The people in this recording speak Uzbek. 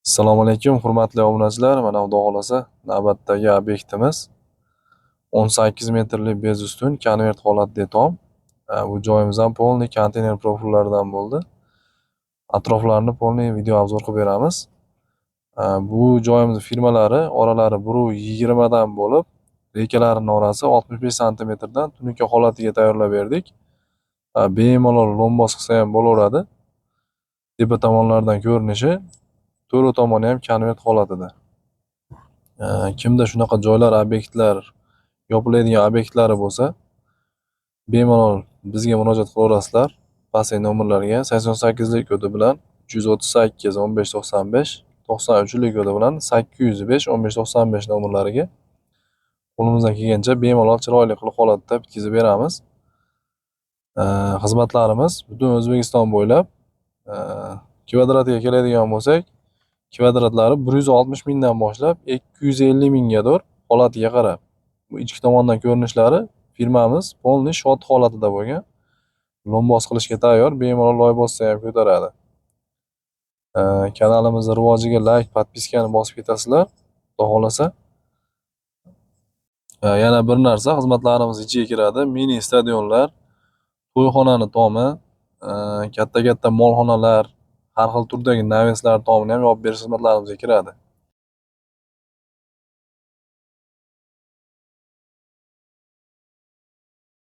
Assalomu alaykum, hurmatli obunachilar. Mana Xudo xolasa navbatdagi obyektimiz 18 metrli bez ustun konvert holatli tom. Bu joyimiz ham polniy konteyner profillaridan bo'ldi. Atroflarini polniy video obzor qilib beramiz. Bu joyimiz firmalari oralari 1.20 dan bo'lib, rekalarining orasi 65 santimetrdan tunuka holatiga tayyorlab berdik. Bemalol lombos qilsa ham bo'laveradi. Tepa tomonlardan ko'rinishi to'ri tomoni ham konvert holatida. Kimda shunaqa joylar, obyektlar, yopiladigan obyektlari bo'lsa, bemalol bizga murojaat qilaverasizlar. Pastdagi nomerlarga 88lik kodi bilan 338 1595, 93lik kodi bilan 805 1595 nomerlariga qo'limizdan kelgancha bemalol chiroyli qilib holatda bitkazib beramiz. Xizmatlarimiz butun O'zbekiston bo'ylab, kvadratiga keladigan bo'lsak, kvadratlari 160 mingdan boshlab 250 minggadir holatiga qarab. Bu ichki tomondan ko'rinishlari firmamiz polniy shot holatida bo'lgan. Lombos qilishga tayyor, bemalol loy bossa ham ko'taradi. Kanalimiz rivojiga like, podpiskani bosib ketasizlar. Xudo xolasa. Yana bir narsa xizmatlarimiz ichiga kiradi. Mini stadionlar, to'yxonani tomi, katta-katta molxonalar, har xil turdagi naveslar tomini ham yopib berish xizmatlarimizga kiradi.